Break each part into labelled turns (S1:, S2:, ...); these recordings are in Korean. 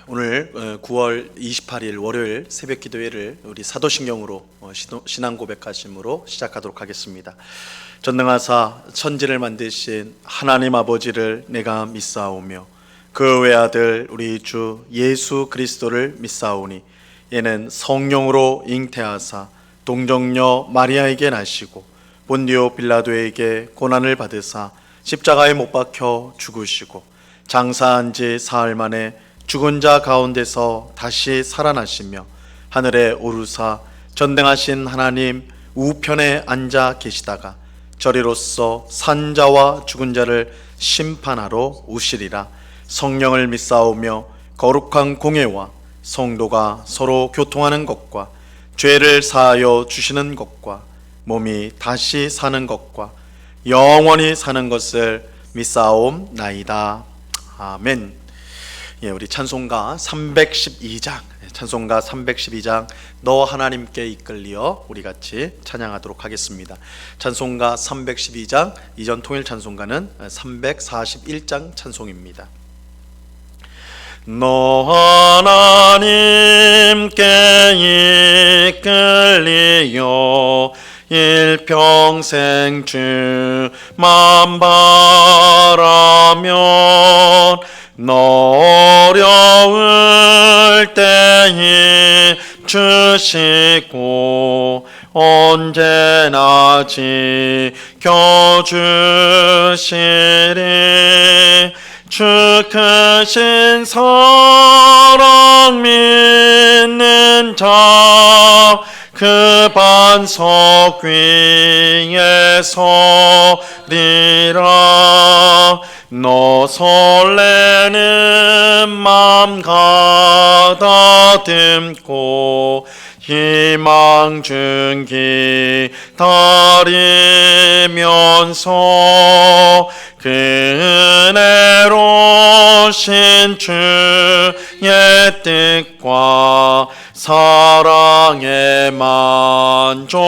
S1: 오늘 9월 28일 월요일 새벽 기도회를 우리 사도신경으로 신앙 고백하심으로 시작하도록 하겠습니다. 전능하사 천지를 만드신 하나님 아버지를 내가 믿사오며 그 외아들 우리 주 예수 그리스도를 믿사오니 이는 성령으로 잉태하사 동정녀 마리아에게 나시고 본디오 빌라도에게 고난을 받으사 십자가에 못 박혀 죽으시고 장사한 지 사흘 만에 죽은 자 가운데서 다시 살아나시며 하늘에 오르사 전능하신 하나님 우편에 앉아 계시다가 저리로서 산 자와 죽은 자를 심판하러 오시리라. 성령을 믿사오며 거룩한 공예와 성도가 서로 교통하는 것과 죄를 사하여 주시는 것과 몸이 다시 사는 것과 영원히 사는 것을 믿사옵나이다. 아멘. 우리 찬송가 312장 너 하나님께 이끌리어 우리 같이 찬양하도록 하겠습니다. 찬송가 312장, 이전 통일 찬송가는 341장 찬송입니다. 너 하나님께 이끌리어 일평생 주만 바라면 너 어려울 때에 주시고 언제나 지켜주시리. 주 크신 사랑 믿는 자 그 반석 위에 서리라. 너 설레는 맘 가다듬고 희망 준기 다리면서 그 은혜로신 주의 뜻과 사랑에 만족하여라.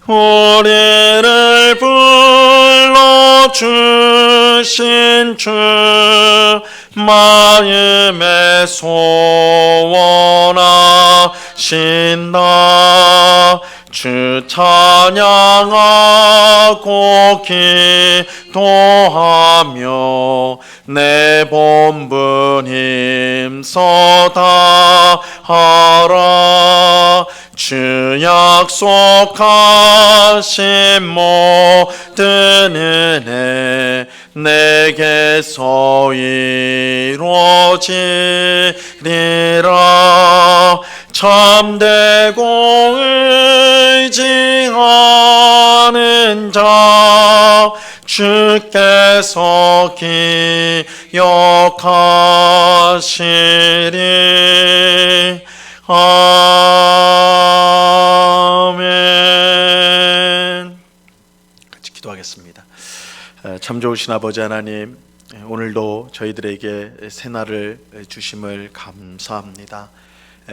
S1: 우리를 불러주신 주 마음에 소원하신다. 주 찬양하고 기도하며 내 본분 힘써 다하라. 주 약속하신 모든 은혜 내게서 이루어지리라. 참되고 의지하는 자 주께서 기억하시리. 아멘. 같이 기도하겠습니다. 참 좋으신 아버지 하나님, 오늘도 저희들에게 새날을 주심을 감사합니다.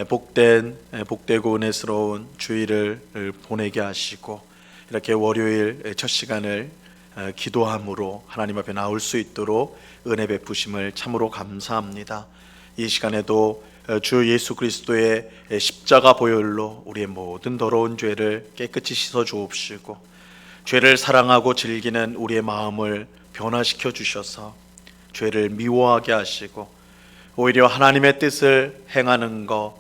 S1: 복되고 은혜스러운 주일을 보내게 하시고 이렇게 월요일 첫 시간을 기도함으로 하나님 앞에 나올 수 있도록 은혜 베푸심을 참으로 감사합니다. 이 시간에도 주 예수 그리스도의 십자가 보혈로 우리의 모든 더러운 죄를 깨끗이 씻어 주옵시고 죄를 사랑하고 즐기는 우리의 마음을 변화시켜 주셔서 죄를 미워하게 하시고 오히려 하나님의 뜻을 행하는 것,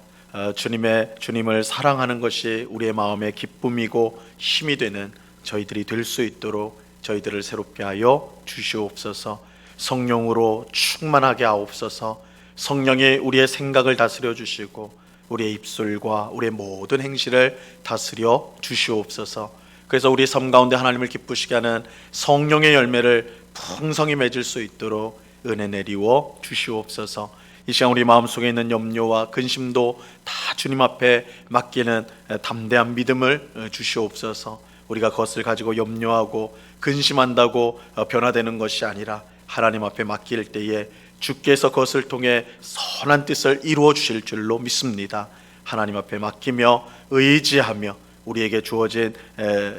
S1: 주님을 사랑하는 것이 우리의 마음의 기쁨이고 힘이 되는 저희들이 될 수 있도록 저희들을 새롭게 하여 주시옵소서. 성령으로 충만하게 하옵소서. 성령이 우리의 생각을 다스려 주시고 우리의 입술과 우리의 모든 행실을 다스려 주시옵소서. 그래서 우리 삶 가운데 하나님을 기쁘시게 하는 성령의 열매를 풍성히 맺을 수 있도록 은혜 내리워 주시옵소서. 이 시간 우리 마음속에 있는 염려와 근심도 다 주님 앞에 맡기는 담대한 믿음을 주시옵소서. 우리가 그것을 가지고 염려하고 근심한다고 변화되는 것이 아니라 하나님 앞에 맡길 때에 주께서 그것을 통해 선한 뜻을 이루어 주실 줄로 믿습니다. 하나님 앞에 맡기며 의지하며 우리에게 주어진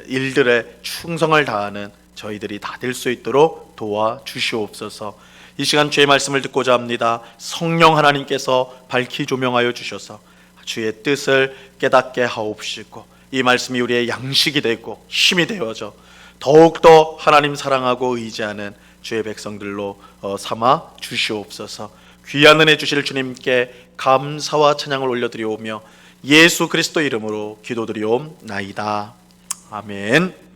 S1: 일들에 충성을 다하는 저희들이 다 될 수 있도록 도와주시옵소서. 이 시간 주의 말씀을 듣고자 합니다. 성령 하나님께서 밝히 조명하여 주셔서 주의 뜻을 깨닫게 하옵시고, 이 말씀이 우리의 양식이 되고 힘이 되어져 더욱더 하나님 사랑하고 의지하는 주의 백성들로 삼아 주시옵소서. 귀한 은혜 주실 주님께 감사와 찬양을 올려드리오며 예수 그리스도 이름으로 기도드리옵나이다. 아멘.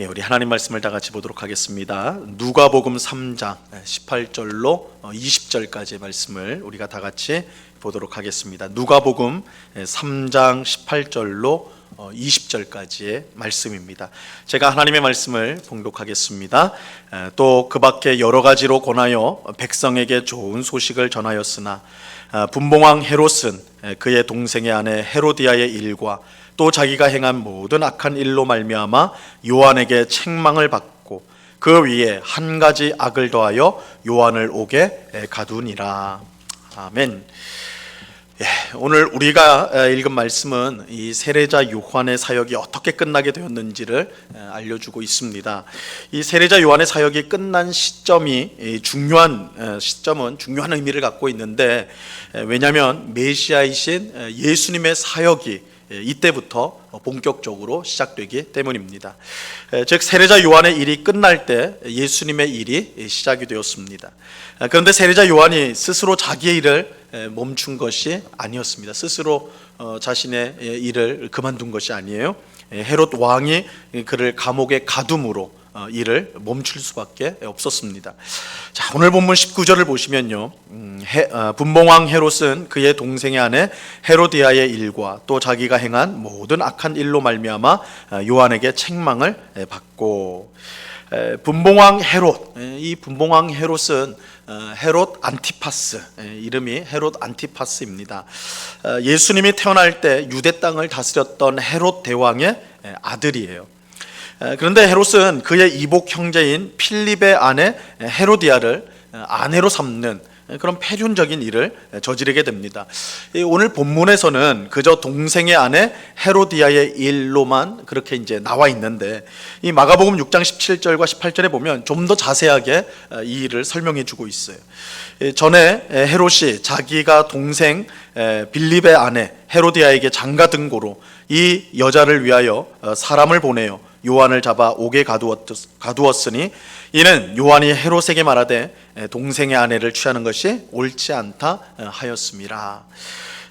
S1: 우리 하나님 말씀을 다 같이 보도록 하겠습니다. 누가복음 3장 18절로 20절까지의 말씀을 우리가 다 같이 보도록 하겠습니다. 누가복음 3장 18절로 20절까지의 말씀입니다. 제가 하나님의 말씀을 봉독하겠습니다. 또 그 밖에 여러 가지로 권하여 백성에게 좋은 소식을 전하였으나 분봉왕 헤롯은 그의 동생의 아내 헤로디아의 일과 또 자기가 행한 모든 악한 일로 말미암아 요한에게 책망을 받고 그 위에 한 가지 악을 더하여 요한을 옥에 가두니라. 아멘. 오늘 우리가 읽은 말씀은 이 세례자 요한의 사역이 어떻게 끝나게 되었는지를 알려주고 있습니다. 이 세례자 요한의 사역이 끝난 시점이 중요한 의미를 갖고 있는데, 왜냐하면 메시아이신 예수님의 사역이 이때부터 본격적으로 시작되기 때문입니다. 즉 세례자 요한의 일이 끝날 때 예수님의 일이 시작이 되었습니다. 그런데 세례자 요한이 스스로 자기의 일을 멈춘 것이 아니었습니다. 스스로 자신의 일을 그만둔 것이 아니에요. 헤롯 왕이 그를 감옥에 가둠으로 일을 멈출 수밖에 없었습니다. 자, 오늘 본문 19절을 보시면요, 분봉왕 헤롯은 그의 동생의 아내 헤로디아의 일과 또 자기가 행한 모든 악한 일로 말미암아 요한에게 책망을 받고, 분봉왕 헤롯, 이 분봉왕 헤롯은 헤롯 안티파스, 이름이 헤롯 안티파스입니다. 예수님이 태어날 때 유대 땅을 다스렸던 헤롯 대왕의 아들이에요. 그런데 헤롯은 그의 이복 형제인 필립의 아내 헤로디아를 아내로 삼는 그런 패륜적인 일을 저지르게 됩니다. 오늘 본문에서는 그저 동생의 아내 헤로디아의 일로만 그렇게 이제 나와 있는데, 이 마가복음 6장 17절과 18절에 보면 좀 더 자세하게 이 일을 설명해 주고 있어요. 전에 헤롯이 자기가 동생 빌립의 아내 헤로디아에게 장가 등고로 이 여자를 위하여 사람을 보내요 요한을 잡아 옥에 가두었으니 이는 요한이 헤롯에게 말하되 동생의 아내를 취하는 것이 옳지 않다 하였습니다.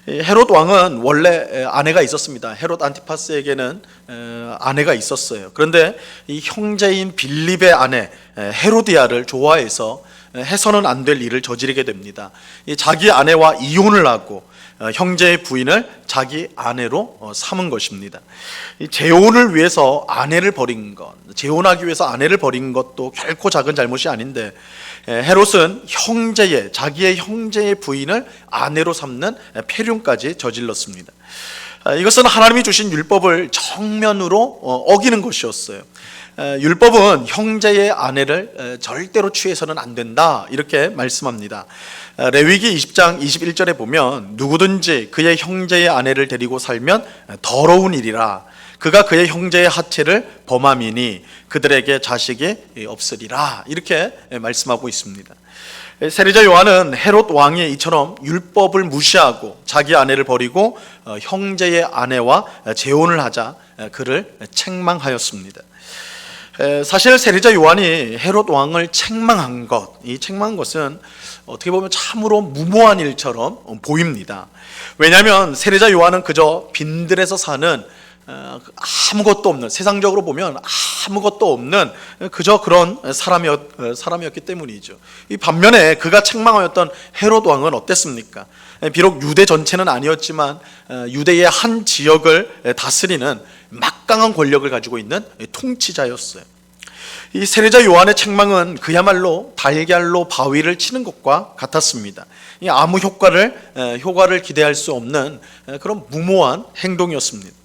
S1: 헤롯 왕은 원래 아내가 있었습니다. 헤롯 안티파스에게는 아내가 있었어요. 그런데 이 형제인 빌립의 아내 헤로디아를 좋아해서 해서는 안 될 일을 저지르게 됩니다. 자기 아내와 이혼을 하고 형제의 부인을 자기 아내로 삼은 것입니다. 재혼을 위해서 아내를 버린 것, 재혼하기 위해서 아내를 버린 것도 결코 작은 잘못이 아닌데, 헤롯은 자기의 형제의 부인을 아내로 삼는 폐륜까지 저질렀습니다. 이것은 하나님이 주신 율법을 정면으로 어기는 것이었어요. 율법은 형제의 아내를 절대로 취해서는 안 된다 이렇게 말씀합니다. 레위기 20장 21절에 보면 누구든지 그의 형제의 아내를 데리고 살면 더러운 일이라 그가 그의 형제의 하체를 범함이니 그들에게 자식이 없으리라 이렇게 말씀하고 있습니다. 세례자 요한은 헤롯 왕이 이처럼 율법을 무시하고 자기 아내를 버리고 형제의 아내와 재혼을 하자 그를 책망하였습니다. 사실 세례자 요한이 헤롯 왕을 책망한 것은 어떻게 보면 참으로 무모한 일처럼 보입니다. 왜냐하면 세례자 요한은 그저 빈들에서 사는 아무것도 없는, 세상적으로 보면 아무것도 없는 그저 그런 사람이었기 때문이죠. 이 반면에 그가 책망하였던 헤롯 왕은 어땠습니까? 비록 유대 전체는 아니었지만 유대의 한 지역을 다스리는 막강한 권력을 가지고 있는 통치자였어요. 이 세례자 요한의 책망은 그야말로 달걀로 바위를 치는 것과 같았습니다. 아무 효과를 기대할 수 없는 그런 무모한 행동이었습니다.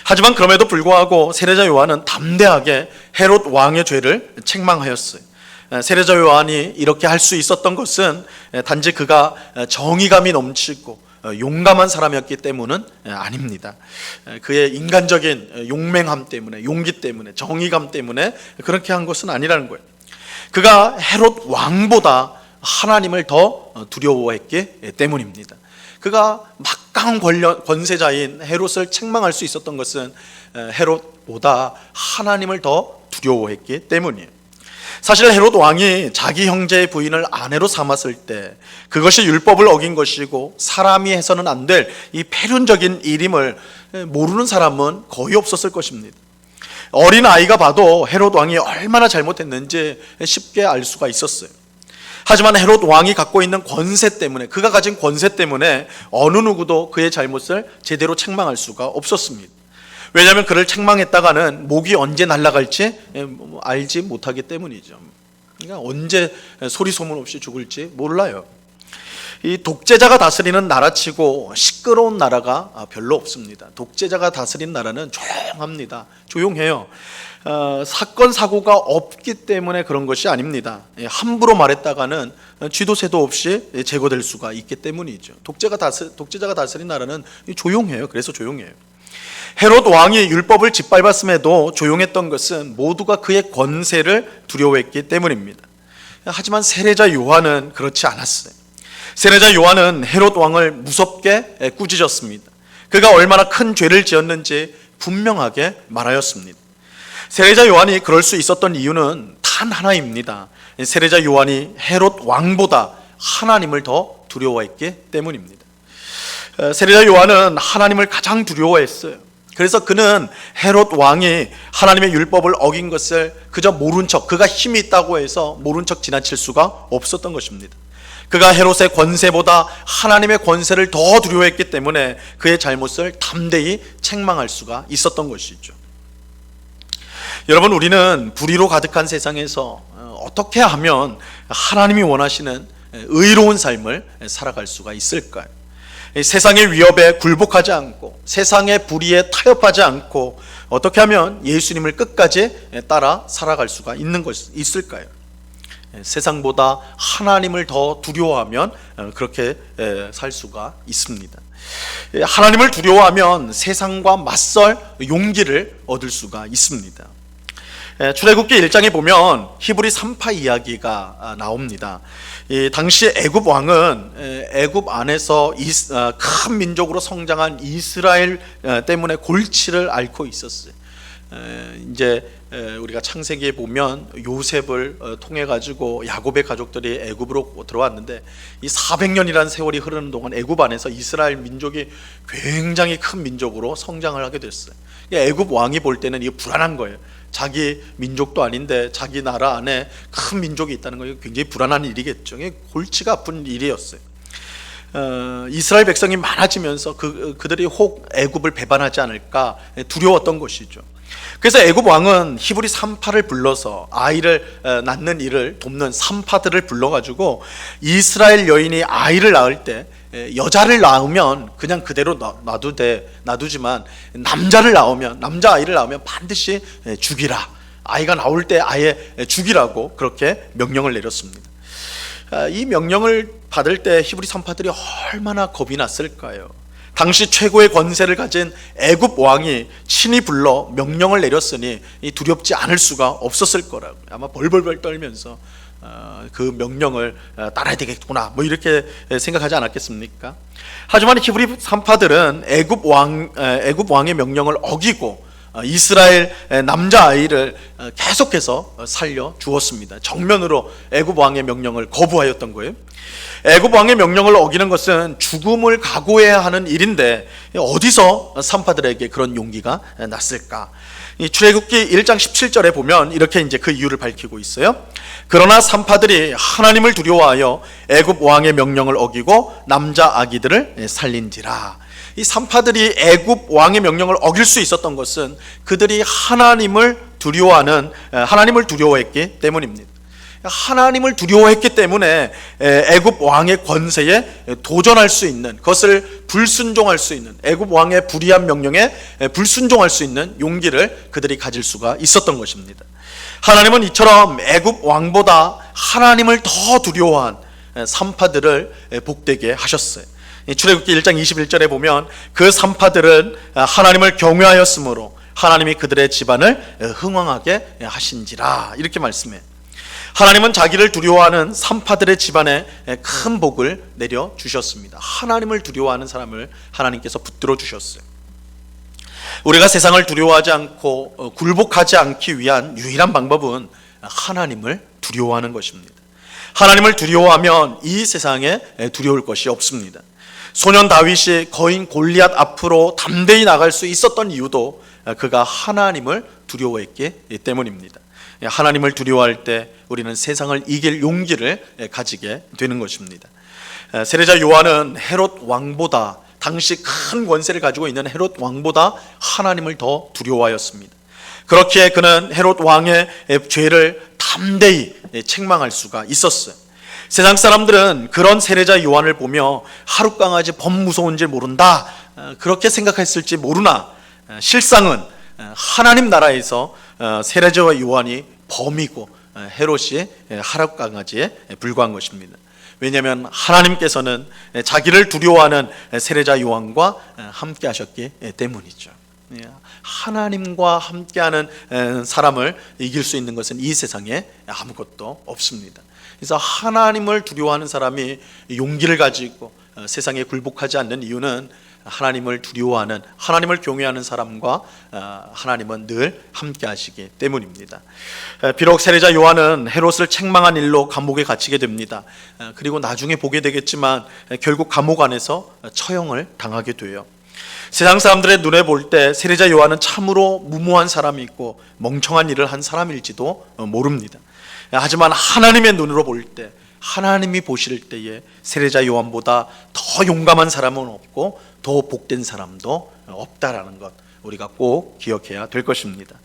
S1: 하지만 그럼에도 불구하고 세례자 요한은 담대하게 헤롯 왕의 죄를 책망하였어요. 세례자 요한이 이렇게 할 수 있었던 것은 단지 그가 정의감이 넘치고 용감한 사람이었기 때문은 아닙니다. 그의 인간적인 용맹함 때문에, 용기 때문에, 정의감 때문에 그렇게 한 것은 아니라는 거예요. 그가 헤롯 왕보다 하나님을 더 두려워했기 때문입니다. 그가 막강한 권세자인 헤롯을 책망할 수 있었던 것은 헤롯보다 하나님을 더 두려워했기 때문이에요. 사실 헤롯 왕이 자기 형제의 부인을 아내로 삼았을 때 그것이 율법을 어긴 것이고 사람이 해서는 안 될 이 폐륜적인 일임을 모르는 사람은 거의 없었을 것입니다. 어린 아이가 봐도 헤롯 왕이 얼마나 잘못했는지 쉽게 알 수가 있었어요. 하지만 헤롯 왕이 갖고 있는 권세 때문에, 그가 가진 권세 때문에 어느 누구도 그의 잘못을 제대로 책망할 수가 없었습니다. 왜냐하면 그를 책망했다가는 목이 언제 날아갈지 알지 못하기 때문이죠. 그러니까 언제 소리 소문 없이 죽을지 몰라요. 이 독재자가 다스리는 나라치고 시끄러운 나라가 별로 없습니다. 독재자가 다스린 나라는 조용합니다. 조용해요. 사건 사고가 없기 때문에 그런 것이 아닙니다. 함부로 말했다가는 쥐도 새도 없이 제거될 수가 있기 때문이죠. 독재자가 다스린 나라는 조용해요. 그래서 조용해요. 헤롯 왕이 율법을 짓밟았음에도 조용했던 것은 모두가 그의 권세를 두려워했기 때문입니다. 하지만 세례자 요한은 그렇지 않았어요. 세례자 요한은 헤롯 왕을 무섭게 꾸짖었습니다. 그가 얼마나 큰 죄를 지었는지 분명하게 말하였습니다. 세례자 요한이 그럴 수 있었던 이유는 단 하나입니다. 세례자 요한이 헤롯 왕보다 하나님을 더 두려워했기 때문입니다. 세례자 요한은 하나님을 가장 두려워했어요. 그래서 그는 헤롯 왕이 하나님의 율법을 어긴 것을 그저 모른 척, 그가 힘이 있다고 해서 모른 척 지나칠 수가 없었던 것입니다. 그가 헤롯의 권세보다 하나님의 권세를 더 두려워했기 때문에 그의 잘못을 담대히 책망할 수가 있었던 것이죠. 여러분, 우리는 불의로 가득한 세상에서 어떻게 하면 하나님이 원하시는 의로운 삶을 살아갈 수가 있을까요? 세상의 위협에 굴복하지 않고 세상의 불의에 타협하지 않고 어떻게 하면 예수님을 끝까지 따라 살아갈 수가 있을까요? 세상보다 하나님을 더 두려워하면 그렇게 살 수가 있습니다. 하나님을 두려워하면 세상과 맞설 용기를 얻을 수가 있습니다. 출애굽기 1장에 보면 히브리 산파 이야기가 나옵니다. 당시 애굽 왕은 애굽 안에서 큰 민족으로 성장한 이스라엘 때문에 골치를 앓고 있었어요. 이제 우리가 창세기에 보면 요셉을 통해 가지고 야곱의 가족들이 애굽으로 들어왔는데 이 400년이라는 세월이 흐르는 동안 애굽 안에서 이스라엘 민족이 굉장히 큰 민족으로 성장을 하게 됐어요. 애굽 왕이 볼 때는 이게 불안한 거예요. 자기 민족도 아닌데 자기 나라 안에 큰 민족이 있다는 거 굉장히 불안한 일이겠죠. 골치가 아픈 일이었어요. 이스라엘 백성이 많아지면서 그들이 혹 애굽을 배반하지 않을까 두려웠던 것이죠. 그래서 애굽 왕은 히브리 산파를 불러서 아이를 낳는 일을 돕는 산파들을 불러가지고 이스라엘 여인이 아이를 낳을 때 여자를 낳으면 그냥 그대로 놔두지만 남자아이를 낳으면 반드시 죽이라, 아이가 나올 때 아예 죽이라고 그렇게 명령을 내렸습니다. 이 명령을 받을 때 히브리 산파들이 얼마나 겁이 났을까요? 당시 최고의 권세를 가진 애굽 왕이 친히 불러 명령을 내렸으니 두렵지 않을 수가 없었을 거라고, 아마 벌벌벌 떨면서 그 명령을 따라야 되겠구나 뭐 이렇게 생각하지 않았겠습니까? 하지만 히브리 산파들은 애굽 왕의 명령을 어기고 이스라엘 남자아이를 계속해서 살려 주었습니다. 정면으로 애굽 왕의 명령을 거부하였던 거예요. 애굽 왕의 명령을 어기는 것은 죽음을 각오해야 하는 일인데 어디서 산파들에게 그런 용기가 났을까? 이 출애굽기 1장 17절에 보면 이렇게 이제 그 이유를 밝히고 있어요. 그러나 산파들이 하나님을 두려워하여 애굽 왕의 명령을 어기고 남자 아기들을 살린지라. 이 산파들이 애굽 왕의 명령을 어길 수 있었던 것은 그들이 하나님을 두려워했기 때문입니다. 하나님을 두려워했기 때문에 애굽 왕의 권세에 도전할 수 있는, 그것을 불순종할 수 있는, 애굽 왕의 불의한 명령에 불순종할 수 있는 용기를 그들이 가질 수가 있었던 것입니다. 하나님은 이처럼 애굽 왕보다 하나님을 더 두려워한 산파들을 복되게 하셨어요. 출애굽기 1장 21절에 보면 그 산파들은 하나님을 경외하였으므로 하나님이 그들의 집안을 흥왕하게 하신지라, 이렇게 말씀해요. 하나님은 자기를 두려워하는 산파들의 집안에 큰 복을 내려주셨습니다. 하나님을 두려워하는 사람을 하나님께서 붙들어 주셨어요. 우리가 세상을 두려워하지 않고 굴복하지 않기 위한 유일한 방법은 하나님을 두려워하는 것입니다. 하나님을 두려워하면 이 세상에 두려울 것이 없습니다. 소년 다윗이 거인 골리앗 앞으로 담대히 나갈 수 있었던 이유도 그가 하나님을 두려워했기 때문입니다. 하나님을 두려워할 때 우리는 세상을 이길 용기를 가지게 되는 것입니다. 세례자 요한은 헤롯 왕보다, 당시 큰 권세를 가지고 있는 헤롯 왕보다 하나님을 더 두려워하였습니다. 그렇기에 그는 헤롯 왕의 죄를 담대히 책망할 수가 있었어요. 세상 사람들은 그런 세례자 요한을 보며 하룻강아지 범 무서운 줄 모른다, 그렇게 생각했을지 모르나 실상은 하나님 나라에서 세례자 요한이 범이고 헤롯이 하룻강아지에 불과한 것입니다. 왜냐하면 하나님께서는 자기를 두려워하는 세례자 요한과 함께 하셨기 때문이죠. 하나님과 함께하는 사람을 이길 수 있는 것은 이 세상에 아무것도 없습니다. 그래서 하나님을 두려워하는 사람이 용기를 가지고 세상에 굴복하지 않는 이유는 하나님을 두려워하는, 하나님을 경외하는 사람과 하나님은 늘 함께 하시기 때문입니다. 비록 세례자 요한은 헤롯을 책망한 일로 감옥에 갇히게 됩니다. 그리고 나중에 보게 되겠지만 결국 감옥 안에서 처형을 당하게 돼요. 세상 사람들의 눈에 볼 때 세례자 요한은 참으로 무모한 사람이고 멍청한 일을 한 사람일지도 모릅니다. 하지만 하나님의 눈으로 볼 때, 하나님이 보실 때에 세례자 요한보다 더 용감한 사람은 없고 더 복된 사람도 없다라는 것, 우리가 꼭 기억해야 될 것입니다.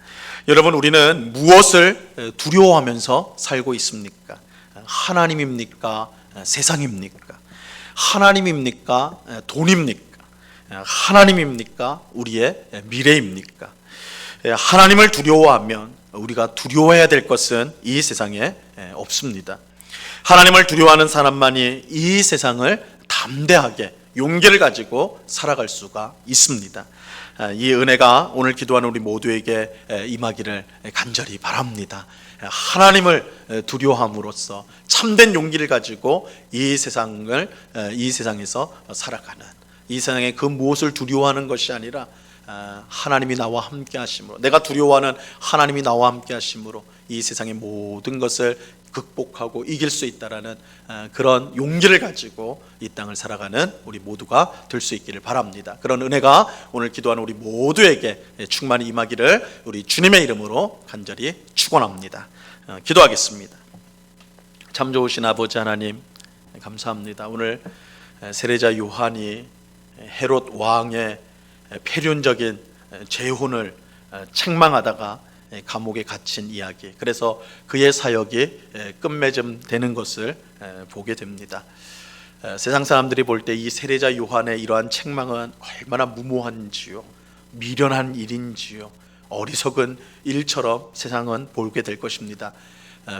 S1: 여러분, 우리는 무엇을 두려워하면서 살고 있습니까? 하나님입니까? 세상입니까? 하나님입니까? 돈입니까? 하나님입니까? 우리의 미래입니까? 하나님을 두려워하면 우리가 두려워해야 될 것은 이 세상에 없습니다. 하나님을 두려워하는 사람만이 이 세상을 담대하게 용기를 가지고 살아갈 수가 있습니다. 이 은혜가 오늘 기도하는 우리 모두에게 임하기를 간절히 바랍니다. 하나님을 두려워함으로써 참된 용기를 가지고 이 세상에서 살아가는, 이 세상에 그 무엇을 두려워하는 것이 아니라 하나님이 나와 함께 하심으로, 내가 두려워하는 하나님이 나와 함께 하심으로 이 세상의 모든 것을 극복하고 이길 수 있다라는 그런 용기를 가지고 이 땅을 살아가는 우리 모두가 될 수 있기를 바랍니다. 그런 은혜가 오늘 기도하는 우리 모두에게 충만히 임하기를 우리 주님의 이름으로 간절히 축원합니다. 기도하겠습니다. 참 좋으신 아버지 하나님, 감사합니다. 오늘 세례자 요한이 헤롯 왕의 폐륜적인 재혼을 책망하다가 감옥에 갇힌 이야기, 그래서 그의 사역이 끝맺음 되는 것을 보게 됩니다. 세상 사람들이 볼 때 이 세례자 요한의 이러한 책망은 얼마나 무모한지요, 미련한 일인지요, 어리석은 일처럼 세상은 보게 될 것입니다.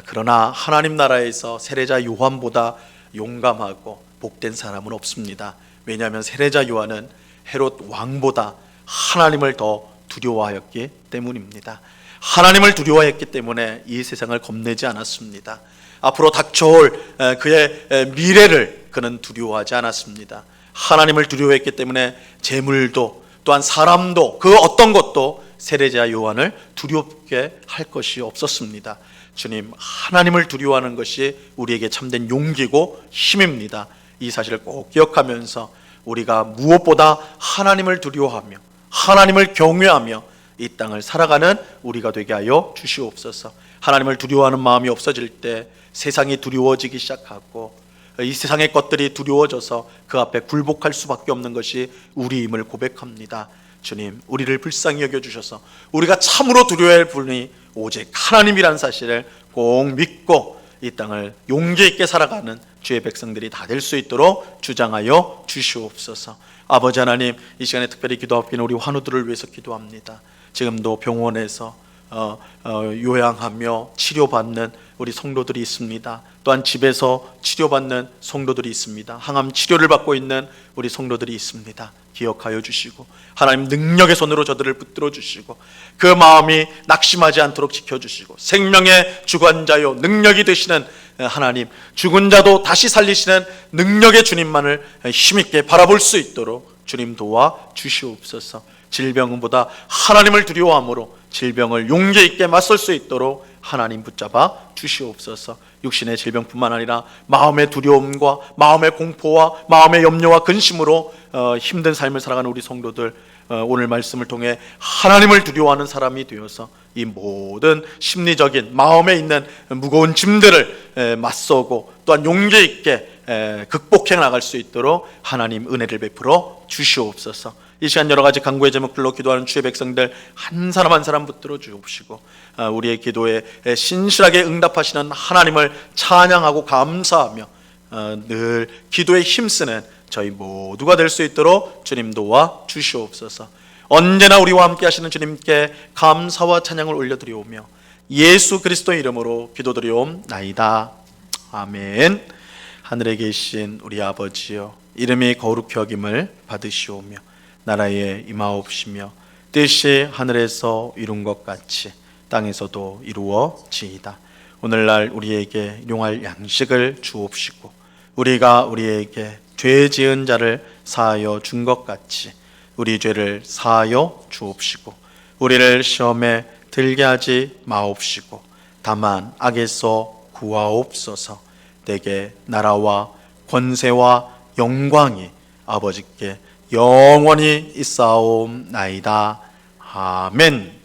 S1: 그러나 하나님 나라에서 세례자 요한보다 용감하고 복된 사람은 없습니다. 왜냐하면 세례자 요한은 헤롯 왕보다 하나님을 더 두려워하였기 때문입니다. 하나님을 두려워했기 때문에 이 세상을 겁내지 않았습니다. 앞으로 닥쳐올 그의 미래를 그는 두려워하지 않았습니다. 하나님을 두려워했기 때문에 재물도, 또한 사람도, 그 어떤 것도 세례자 요한을 두렵게 할 것이 없었습니다. 주님, 하나님을 두려워하는 것이 우리에게 참된 용기고 힘입니다. 이 사실을 꼭 기억하면서 우리가 무엇보다 하나님을 두려워하며 하나님을 경외하며 이 땅을 살아가는 우리가 되게 하여 주시옵소서. 하나님을 두려워하는 마음이 없어질 때 세상이 두려워지기 시작하고 이 세상의 것들이 두려워져서 그 앞에 굴복할 수밖에 없는 것이 우리임을 고백합니다. 주님, 우리를 불쌍히 여겨주셔서 우리가 참으로 두려워할 분이 오직 하나님이라는 사실을 꼭 믿고 이 땅을 용기 있게 살아가는 주의 백성들이 다 될 수 있도록 주장하여 주시옵소서. 아버지 하나님, 이 시간에 특별히 기도하옵기는 우리 환우들을 위해서 기도합니다. 지금도 병원에서 요양하며 치료받는 우리 성도들이 있습니다. 또한 집에서 치료받는 성도들이 있습니다. 항암 치료를 받고 있는 우리 성도들이 있습니다. 기억하여 주시고 하나님 능력의 손으로 저들을 붙들어 주시고 그 마음이 낙심하지 않도록 지켜주시고 생명의 주관자요 능력이 되시는 하나님, 죽은 자도 다시 살리시는 능력의 주님만을 힘있게 바라볼 수 있도록 주님 도와 주시옵소서. 질병보다 하나님을 두려워함으로 질병을 용기 있게 맞설 수 있도록 하나님 붙잡아 주시옵소서. 육신의 질병뿐만 아니라 마음의 두려움과 마음의 공포와 마음의 염려와 근심으로 힘든 삶을 살아가는 우리 성도들, 오늘 말씀을 통해 하나님을 두려워하는 사람이 되어서 이 모든 심리적인 마음에 있는 무거운 짐들을 맞서고 또한 용기 있게 극복해 나갈 수 있도록 하나님 은혜를 베풀어 주시옵소서. 이 시간 여러 가지 간구의 제목들로 기도하는 주의 백성들 한 사람 한 사람 붙들어 주옵시고 우리의 기도에 신실하게 응답하시는 하나님을 찬양하고 감사하며 늘 기도에 힘쓰는 저희 모두가 될 수 있도록 주님 도와 주시옵소서. 언제나 우리와 함께 하시는 주님께 감사와 찬양을 올려드리오며 예수 그리스도의 이름으로 기도드리옵나이다. 아멘. 하늘에 계신 우리 아버지여, 이름이 거룩히 여김을 받으시오며 나라에 임하옵시며 뜻이 하늘에서 이룬 것 같이 땅에서도 이루어지이다. 오늘날 우리에게 일용할 양식을 주옵시고 우리가 우리에게 죄 지은 자를 사하여 준 것 같이 우리 죄를 사하여 주옵시고 우리를 시험에 들게 하지 마옵시고 다만 악에서 구하옵소서. 내게 나라와 권세와 영광이 아버지께 영원히 있사옵나이다. 아멘.